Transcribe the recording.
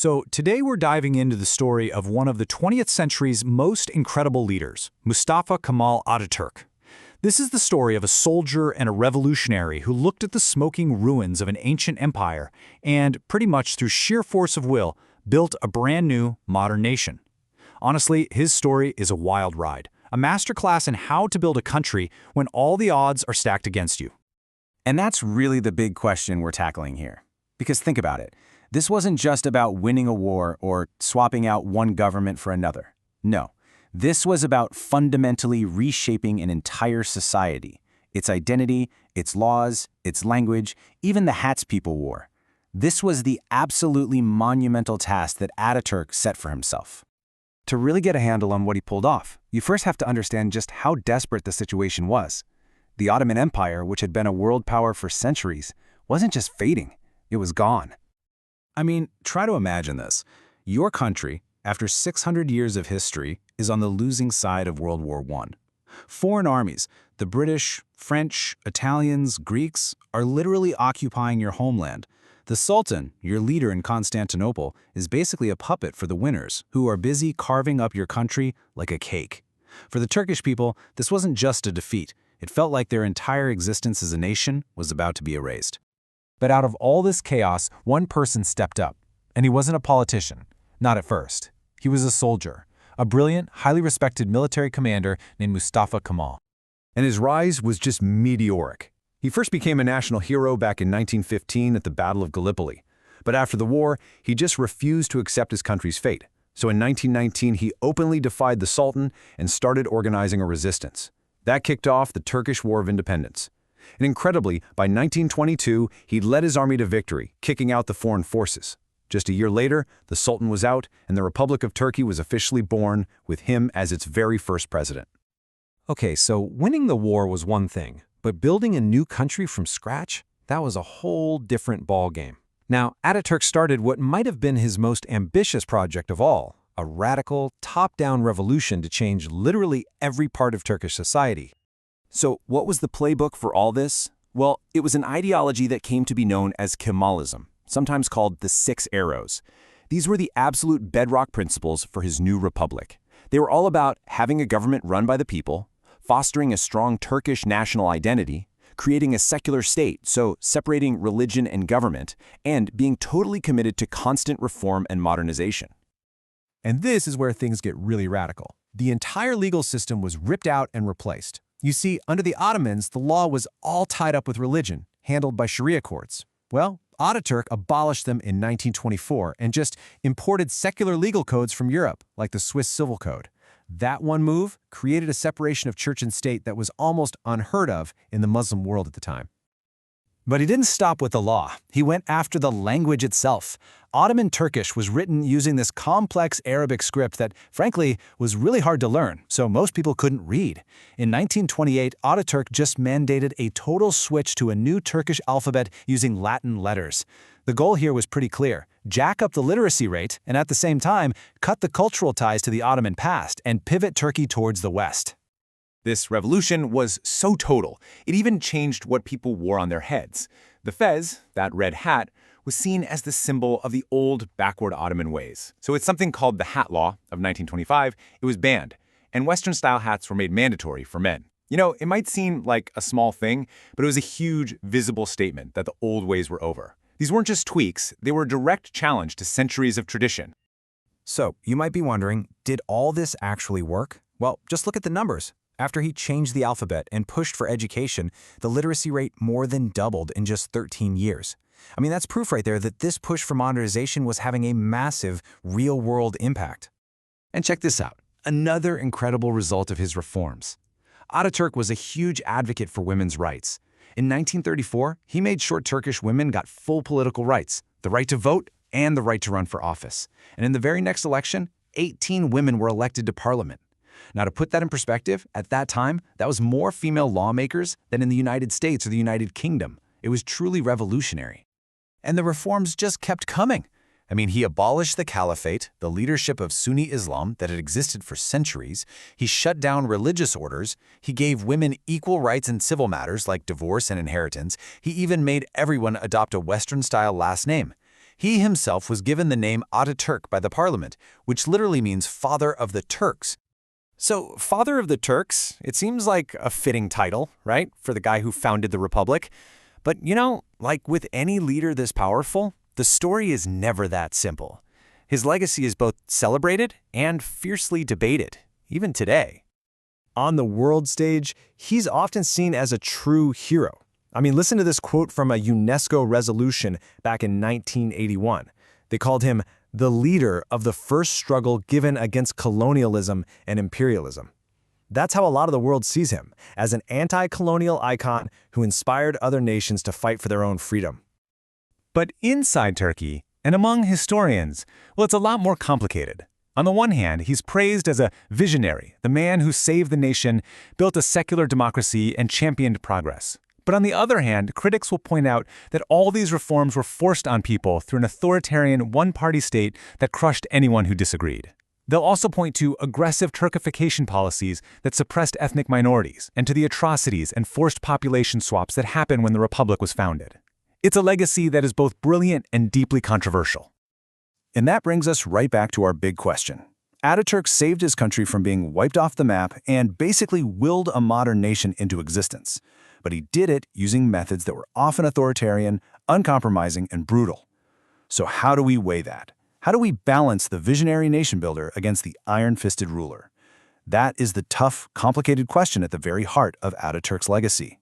So today we're diving into the story of one of the 20th century's most incredible leaders, Mustafa Kemal Atatürk. This is the story of a soldier and a revolutionary who looked at the smoking ruins of an ancient empire and, pretty much through sheer force of will, built a brand new, modern nation. Honestly, his story is a wild ride, a masterclass in how to build a country when all the odds are stacked against you. And that's really the big question we're tackling here. Because think about it. This wasn't just about winning a war or swapping out one government for another. No, this was about fundamentally reshaping an entire society, its identity, its laws, its language, even the hats people wore. This was the absolutely monumental task that Ataturk set for himself. To really get a handle on what he pulled off, you first have to understand just how desperate the situation was. The Ottoman Empire, which had been a world power for centuries, wasn't just fading, it was gone. I mean, try to imagine this. Your country, after 600 years of history, is on the losing side of World War I. Foreign armies, the British, French, Italians, Greeks, are literally occupying your homeland. The Sultan, your leader in Constantinople, is basically a puppet for the winners, who are busy carving up your country like a cake. For the Turkish people, this wasn't just a defeat. It felt like their entire existence as a nation was about to be erased. But out of all this chaos, one person stepped up. And he wasn't a politician. Not at first. He was a soldier. A brilliant, highly respected military commander named Mustafa Kemal. And his rise was just meteoric. He first became a national hero back in 1915 at the Battle of Gallipoli. But after the war, he just refused to accept his country's fate. So in 1919, he openly defied the Sultan and started organizing a resistance. That kicked off the Turkish War of Independence. And incredibly, by 1922, he led his army to victory, kicking out the foreign forces. Just a year later, the Sultan was out, and the Republic of Turkey was officially born, with him as its very first president. Okay, so winning the war was one thing, but building a new country from scratch? That was a whole different ballgame. Now, Ataturk started what might have been his most ambitious project of all, a radical, top-down revolution to change literally every part of Turkish society. So what was the playbook for all this? Well, it was an ideology that came to be known as Kemalism, sometimes called the Six Arrows. These were the absolute bedrock principles for his new republic. They were all about having a government run by the people, fostering a strong Turkish national identity, creating a secular state, so separating religion and government, and being totally committed to constant reform and modernization. And this is where things get really radical. The entire legal system was ripped out and replaced. You see, under the Ottomans, the law was all tied up with religion, handled by Sharia courts. Well, Ataturk abolished them in 1924 and just imported secular legal codes from Europe, like the Swiss Civil Code. That one move created a separation of church and state that was almost unheard of in the Muslim world at the time. But he didn't stop with the law. He went after the language itself. Ottoman Turkish was written using this complex Arabic script that, frankly, was really hard to learn, so most people couldn't read. In 1928, Ataturk just mandated a total switch to a new Turkish alphabet using Latin letters. The goal here was pretty clear: jack up the literacy rate and at the same time, cut the cultural ties to the Ottoman past and pivot Turkey towards the West. This revolution was so total, it even changed what people wore on their heads. The fez, that red hat, was seen as the symbol of the old, backward Ottoman ways. So it's something called the Hat Law of 1925. It was banned, and Western-style hats were made mandatory for men. You know, it might seem like a small thing, but it was a huge, visible statement that the old ways were over. These weren't just tweaks, they were a direct challenge to centuries of tradition. So, you might be wondering, did all this actually work? Well, just look at the numbers. After he changed the alphabet and pushed for education, the literacy rate more than doubled in just 13 years. I mean, that's proof right there that this push for modernization was having a massive, real-world impact. And check this out, another incredible result of his reforms. Ataturk was a huge advocate for women's rights. In 1934, he made sure Turkish women got full political rights, the right to vote and the right to run for office. And in the very next election, 18 women were elected to parliament. Now, to put that in perspective, at that time, that was more female lawmakers than in the United States or the United Kingdom. It was truly revolutionary. And the reforms just kept coming. I mean, he abolished the caliphate, the leadership of Sunni Islam that had existed for centuries. He shut down religious orders. He gave women equal rights in civil matters like divorce and inheritance. He even made everyone adopt a Western-style last name. He himself was given the name Atatürk by the parliament, which literally means father of the Turks. So, father of the Turks, it seems like a fitting title, right, for the guy who founded the republic. But, like with any leader this powerful, the story is never that simple. His legacy is both celebrated and fiercely debated, even today. On the world stage, he's often seen as a true hero. I mean, listen to this quote from a UNESCO resolution back in 1981. They called him the leader of the first struggle given against colonialism and imperialism. That's how a lot of the world sees him, as an anti-colonial icon who inspired other nations to fight for their own freedom. But inside Turkey, and among historians, well, it's a lot more complicated. On the one hand, he's praised as a visionary, the man who saved the nation, built a secular democracy, and championed progress. But on the other hand, critics will point out that all these reforms were forced on people through an authoritarian one-party state that crushed anyone who disagreed. They'll also point to aggressive Turkification policies that suppressed ethnic minorities and to the atrocities and forced population swaps that happened when the republic was founded. It's a legacy that is both brilliant and deeply controversial. And that brings us right back to our big question. Ataturk saved his country from being wiped off the map and basically willed a modern nation into existence. But he did it using methods that were often authoritarian, uncompromising, and brutal. So how do we weigh that? How do we balance the visionary nation builder against the iron-fisted ruler? That is the tough, complicated question at the very heart of Ataturk's legacy.